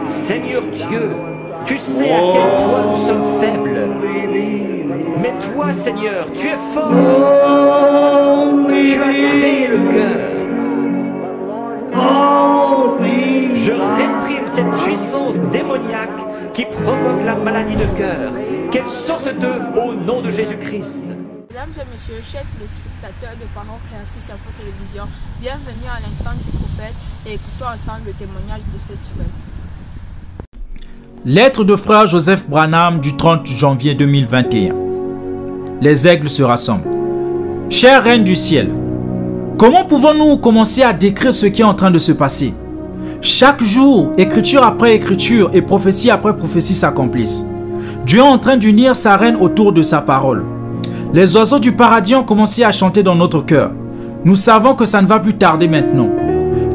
Seigneur Dieu, tu sais à quel point nous sommes faibles. Mais toi, Seigneur, tu es fort. Tu as créé le cœur. Je réprime cette puissance démoniaque qui provoque la maladie de cœur. Qu'elle sorte d'eux au nom de Jésus-Christ. Mesdames et messieurs, chers téléspectateurs de Parole Créatrice Info Télévision, bienvenue à l'instant du prophète et écoutons ensemble le témoignage de cette semaine. Lettre de frère Joseph Branham du 30 janvier 2021. Les aigles se rassemblent. Chère Reine du ciel, comment pouvons-nous commencer à décrire ce qui est en train de se passer? Chaque jour, écriture après écriture et prophétie après prophétie s'accomplissent. Dieu est en train d'unir sa reine autour de sa parole. Les oiseaux du paradis ont commencé à chanter dans notre cœur. Nous savons que ça ne va plus tarder maintenant.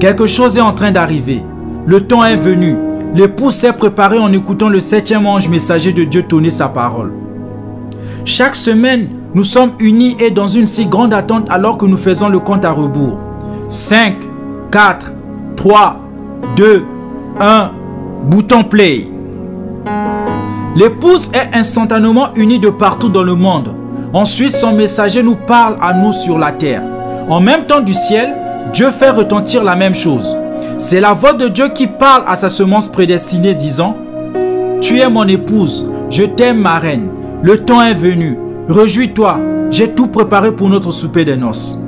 Quelque chose est en train d'arriver. Le temps est venu. L'époux s'est préparé en écoutant le 7e ange messager de Dieu tonner sa parole. Chaque semaine, nous sommes unis et dans une si grande attente alors que nous faisons le compte à rebours. 5, 4, 3, 2, 1, bouton play. L'épouse est instantanément unie de partout dans le monde. Ensuite, son messager nous parle à nous sur la terre. En même temps du ciel, Dieu fait retentir la même chose. C'est la voix de Dieu qui parle à sa semence prédestinée disant « Tu es mon épouse, je t'aime ma reine, le temps est venu, réjouis-toi, j'ai tout préparé pour notre souper des noces. »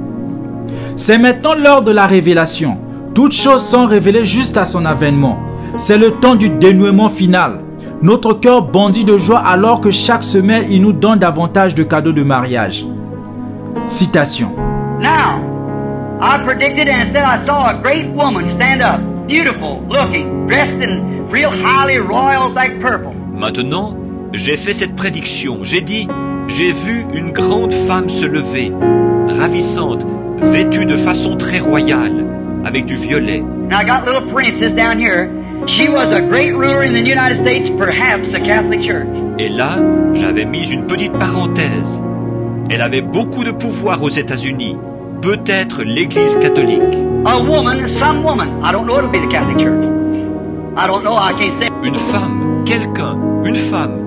C'est maintenant l'heure de la révélation. Toutes choses sont révélées juste à son avènement. C'est le temps du dénouement final. Notre cœur bondit de joie alors que chaque semaine, il nous donne davantage de cadeaux de mariage. Citation. Now, I predicted and said I saw a great woman stand up, beautiful looking, dressed in real highly royal like purple. Maintenant, j'ai fait cette prédiction. J'ai dit, j'ai vu une grande femme se lever, ravissante, vêtue de façon très royale, avec du violet. Now I got little princess down here. She was a great ruler in the United States, perhaps the Catholic Church. Et là, j'avais mis une petite parenthèse. Elle avait beaucoup de pouvoir aux États-Unis, peut-être l'Église catholique. A woman, some woman. I don't know it'll be the Catholic Church. I don't know, I can't say. Une femme, quelqu'un, une femme.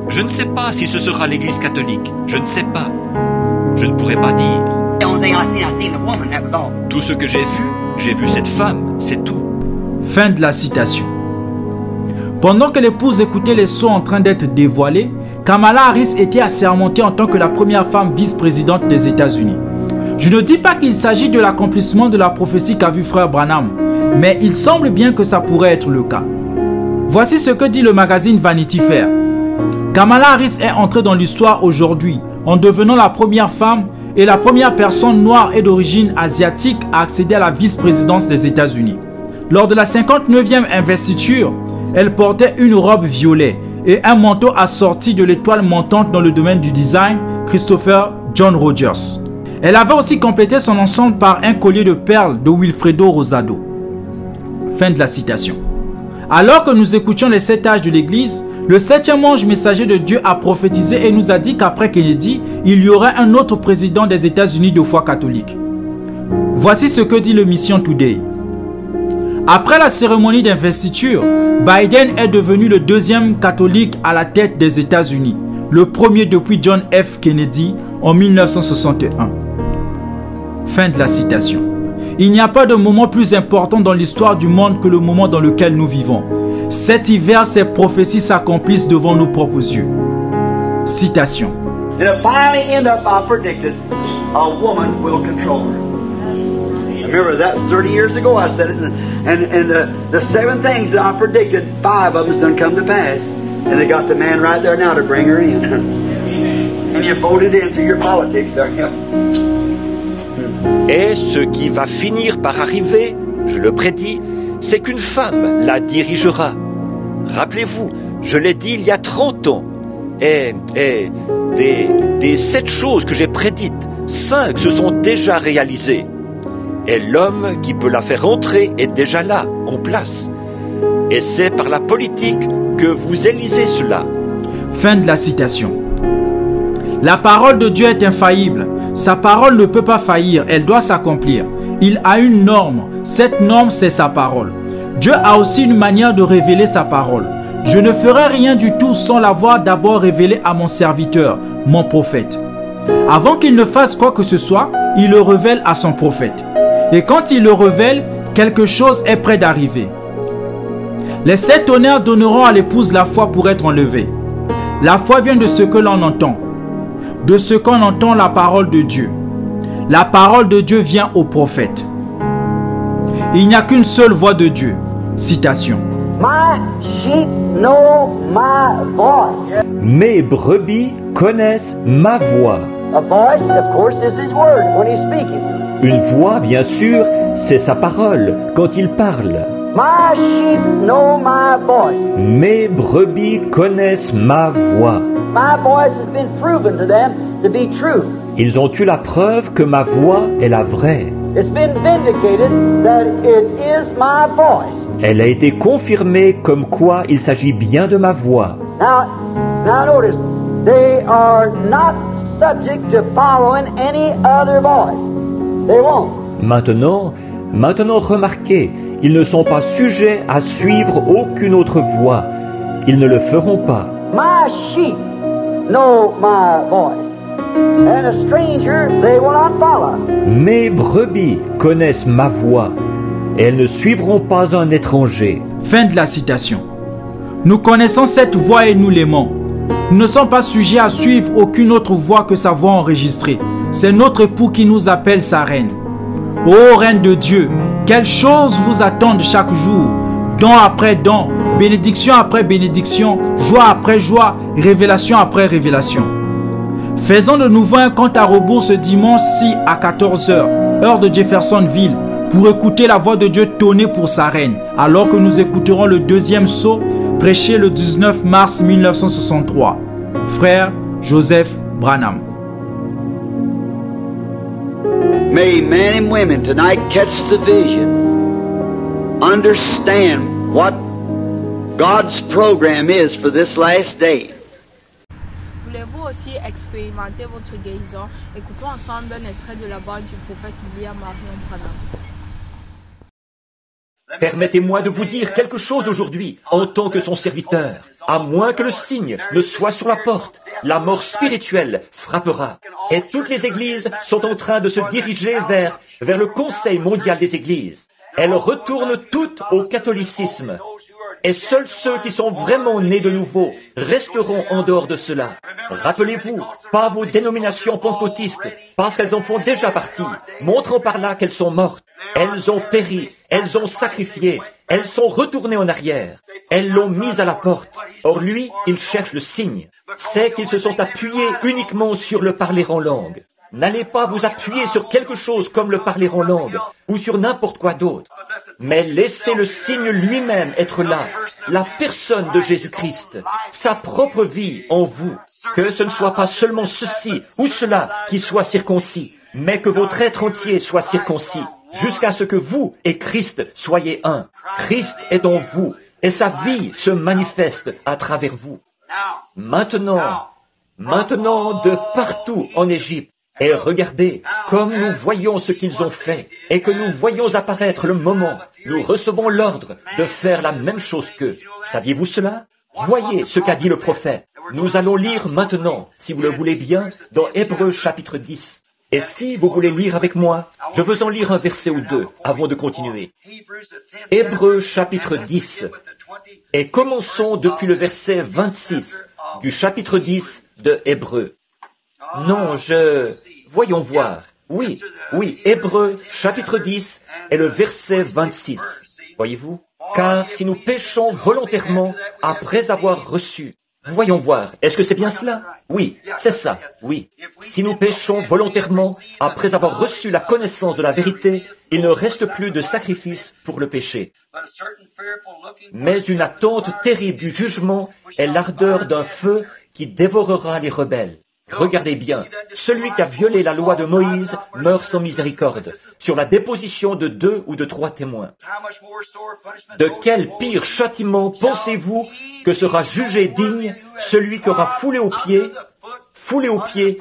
Je ne sais pas si ce sera l'Église catholique. Je ne sais pas. Je ne pourrais pas dire. The only thing I seen a woman, that was all. Tout ce que j'ai vu cette femme, c'est tout. Fin de la citation. Pendant que l'épouse écoutait les sons en train d'être dévoilés, Kamala Harris était assermentée en tant que la première femme vice-présidente des États-Unis. Je ne dis pas qu'il s'agit de l'accomplissement de la prophétie qu'a vu frère Branham, mais il semble bien que ça pourrait être le cas. Voici ce que dit le magazine Vanity Fair. Kamala Harris est entrée dans l'histoire aujourd'hui en devenant la première femme et la première personne noire et d'origine asiatique à accéder à la vice-présidence des États-Unis. Lors de la 59e investiture, elle portait une robe violet et un manteau assorti de l'étoile montante dans le domaine du design, Christopher John Rogers. Elle avait aussi complété son ensemble par un collier de perles de Wilfredo Rosado. Fin de la citation. Alors que nous écoutions les 7 âges de l'Église, le 7e ange messager de Dieu a prophétisé et nous a dit qu'après Kennedy, il y aurait un autre président des États-Unis de foi catholique. Voici ce que dit le Mission Today. Après la cérémonie d'investiture, Biden est devenu le 2e catholique à la tête des États-Unis, le premier depuis John F. Kennedy en 1961. Fin de la citation. Il n'y a pas de moment plus important dans l'histoire du monde que le moment dans lequel nous vivons. Cet hiver, ces prophéties s'accomplissent devant nos propres yeux. Citation. And it finally ended up, I predicted, a woman will control her. Remember, that was 30 years ago I said it, and the 7 things that I predicted, 5 of them's done come to pass. And they got the man right there now to bring her in. And you voted in through your politics, sir. Et ce qui va finir par arriver, je le prédis, c'est qu'une femme la dirigera. Rappelez-vous, je l'ai dit il y a 30 ans. Et des 7 choses que j'ai prédites, 5 se sont déjà réalisées. Et l'homme qui peut la faire entrer est déjà là, en place. Et c'est par la politique que vous élisez cela. Fin de la citation. La parole de Dieu est infaillible. Sa parole ne peut pas faillir, elle doit s'accomplir. Il a une norme. Cette norme, c'est sa parole. Dieu a aussi une manière de révéler sa parole. Je ne ferai rien du tout sans l'avoir d'abord révélé à mon serviteur, mon prophète. Avant qu'il ne fasse quoi que ce soit, il le révèle à son prophète. Et quand il le révèle, quelque chose est prêt d'arriver. Les 7 tonnerres donneront à l'épouse la foi pour être enlevée. La foi vient de ce que l'on entend. De ce qu'on entend la parole de Dieu. La parole de Dieu vient au prophète. Il n'y a qu'une seule voix de Dieu. Citation. My sheep know my voice. Mes brebis connaissent ma voix. A voice, of course, is his word when he's speaking. Une voix, bien sûr, c'est sa parole quand il parle. My sheep know my voice. Mes brebis connaissent ma voix. My voice has been proven to them to be true. Ils ont eu la preuve que ma voix est la vraie. It's been vindicated that it is my voice. Elle a été confirmée comme quoi il s'agit bien de ma voix. Now notice, they are not subject to following any other voice. They won't. Maintenant remarquez, ils ne sont pas sujets à suivre aucune autre voie. Ils ne le feront pas. My sheep know my voice, and a stranger they will not follow. Mes brebis connaissent ma voix, et elles ne suivront pas un étranger. Fin de la citation. Nous connaissons cette voix et nous l'aimons. Nous ne sommes pas sujets à suivre aucune autre voix que sa voix enregistrée. C'est notre époux qui nous appelle sa reine. Ô reine de Dieu, quelles choses vous attendent chaque jour, don après don, bénédiction après bénédiction, joie après joie, révélation après révélation. Faisons de nouveau un compte à rebours ce dimanche 6 à 14 h, heure de Jeffersonville, pour écouter la voix de Dieu tonner pour sa reine, alors que nous écouterons le deuxième sceau, prêché le 19 mars 1963. Frère Joseph Branham. May men and women tonight catch the vision, understand what God's program is for this last day. Voulez-vous aussi expérimenter votre guérison? Écoutons ensemble un extrait de la voix du prophète William Marion Branham. Permettez-moi de vous dire quelque chose aujourd'hui, en tant que son serviteur. À moins que le signe ne soit sur la porte, la mort spirituelle frappera. Et toutes les églises sont en train de se diriger vers le Conseil mondial des églises. Elles retournent toutes au catholicisme. Et seuls ceux qui sont vraiment nés de nouveau resteront en dehors de cela. Rappelez-vous, pas vos dénominations pentecôtistes, parce qu'elles en font déjà partie, montrant par là qu'elles sont mortes. Elles ont péri, elles ont sacrifié, elles sont retournées en arrière. Elles l'ont mise à la porte. Or lui, il cherche le signe. C'est qu'ils se sont appuyés uniquement sur le parler en langue. N'allez pas vous appuyer sur quelque chose comme le parler en langue, ou sur n'importe quoi d'autre. Mais laissez le signe lui-même être là, la personne de Jésus-Christ, sa propre vie en vous. Que ce ne soit pas seulement ceci ou cela qui soit circoncis, mais que votre être entier soit circoncis, jusqu'à ce que vous et Christ soyez un. Christ est en vous, et sa vie se manifeste à travers vous. Maintenant, de partout en Égypte, et regardez, comme nous voyons ce qu'ils ont fait, et que nous voyons apparaître le moment, nous recevons l'ordre de faire la même chose qu'eux. Saviez-vous cela? Voyez ce qu'a dit le prophète. Nous allons lire maintenant, si vous le voulez bien, dans Hébreux chapitre 10. Et si vous voulez lire avec moi, je veux en lire un verset ou deux avant de continuer. Hébreux chapitre 10. Et commençons depuis le verset 26 du chapitre 10 de Hébreux. Non, voyons voir. Oui, Hébreux, chapitre 10, et le verset 26. Voyez-vous? Car si nous péchons volontairement après avoir reçu... Voyons voir, est-ce que c'est bien cela? Oui, c'est ça, oui. Si nous péchons volontairement après avoir reçu la connaissance de la vérité, il ne reste plus de sacrifice pour le péché. Mais une attente terrible du jugement est l'ardeur d'un feu qui dévorera les rebelles. Regardez bien, celui qui a violé la loi de Moïse meurt sans miséricorde, sur la déposition de 2 ou de 3 témoins. De quel pire châtiment pensez-vous que sera jugé digne celui qui aura foulé aux pieds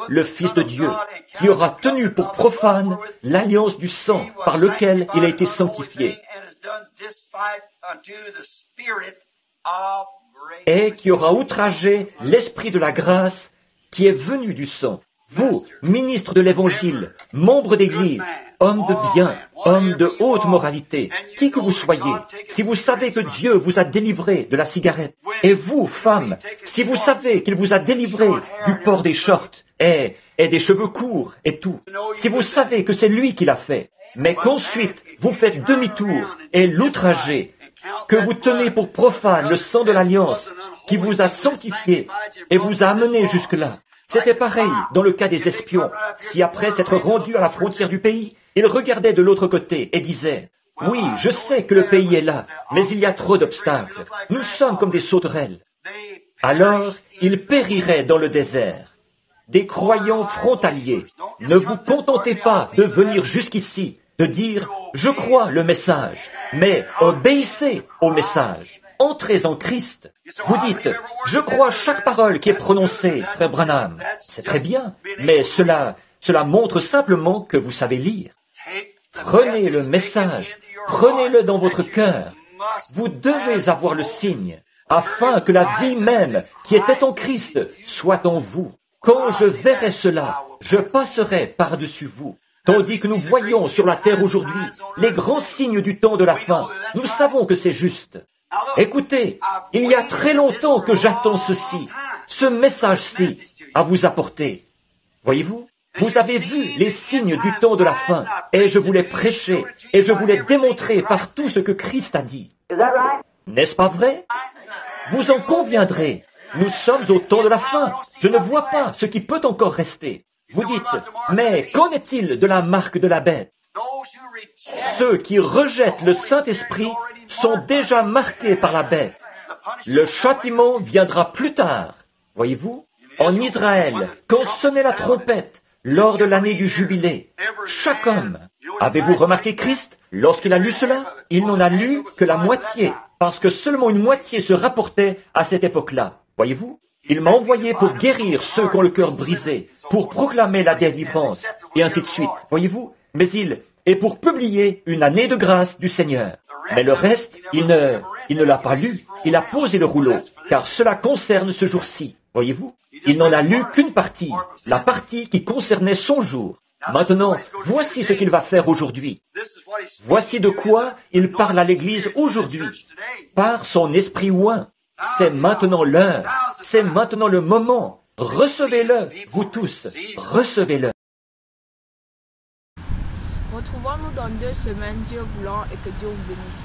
le Fils de Dieu, qui aura tenu pour profane l'alliance du sang par lequel il a été sanctifié? et qui aura outragé l'esprit de la grâce qui est venu du sang. Vous, ministre de l'Évangile, membre d'Église, homme de bien, homme de haute moralité, qui que vous soyez, si vous savez que Dieu vous a délivré de la cigarette, et vous, femme, si vous savez qu'il vous a délivré du port des shorts et des cheveux courts et tout, si vous savez que c'est lui qui l'a fait, mais qu'ensuite vous faites demi-tour et l'outragez, que vous tenez pour profane le sang de l'Alliance qui vous a sanctifié et vous a amené jusque-là. C'était pareil dans le cas des espions. Si après s'être rendus à la frontière du pays, ils regardaient de l'autre côté et disaient « Oui, je sais que le pays est là, mais il y a trop d'obstacles. Nous sommes comme des sauterelles. » Alors, ils périraient dans le désert. Des croyants frontaliers, ne vous contentez pas de venir jusqu'ici, de dire « Je crois le message », mais obéissez au message. Entrez en Christ. Vous dites, je crois chaque parole qui est prononcée, frère Branham. C'est très bien, mais cela montre simplement que vous savez lire. Prenez le message, prenez-le dans votre cœur. Vous devez avoir le signe, afin que la vie même qui était en Christ soit en vous. Quand je verrai cela, je passerai par-dessus vous. Tandis que nous voyons sur la terre aujourd'hui les grands signes du temps de la fin, nous savons que c'est juste. Écoutez, il y a très longtemps que j'attends ceci, ce message-ci, à vous apporter. Voyez-vous, vous avez vu les signes du temps de la fin, et je vous l'ai prêché, et je vous l'ai démontré par tout ce que Christ a dit. N'est-ce pas vrai? Vous en conviendrez, nous sommes au temps de la fin, je ne vois pas ce qui peut encore rester. Vous dites, mais qu'en est-il de la marque de la bête? Ceux qui rejettent le Saint-Esprit sont déjà marqués par la bête. Le châtiment viendra plus tard. Voyez-vous, en Israël, quand sonnait la trompette, lors de l'année du jubilé, chaque homme, avez-vous remarqué Christ, lorsqu'il a lu cela, il n'en a lu que la moitié, parce que seulement une moitié se rapportait à cette époque-là. Voyez-vous, il m'a envoyé pour guérir ceux qui ont le cœur brisé, pour proclamer la délivrance, et ainsi de suite. Voyez-vous, mais il est pour publier une année de grâce du Seigneur. Mais le reste, il ne l'a pas lu. Il a posé le rouleau, car cela concerne ce jour-ci. Voyez-vous, il n'en a lu qu'une partie, la partie qui concernait son jour. Maintenant, voici ce qu'il va faire aujourd'hui. Voici de quoi il parle à l'Église aujourd'hui, par son esprit oint. C'est maintenant l'heure, c'est maintenant le moment. Recevez-le, vous tous, recevez-le. Retrouvons-nous dans 2 semaines, Dieu voulant, et que Dieu vous bénisse.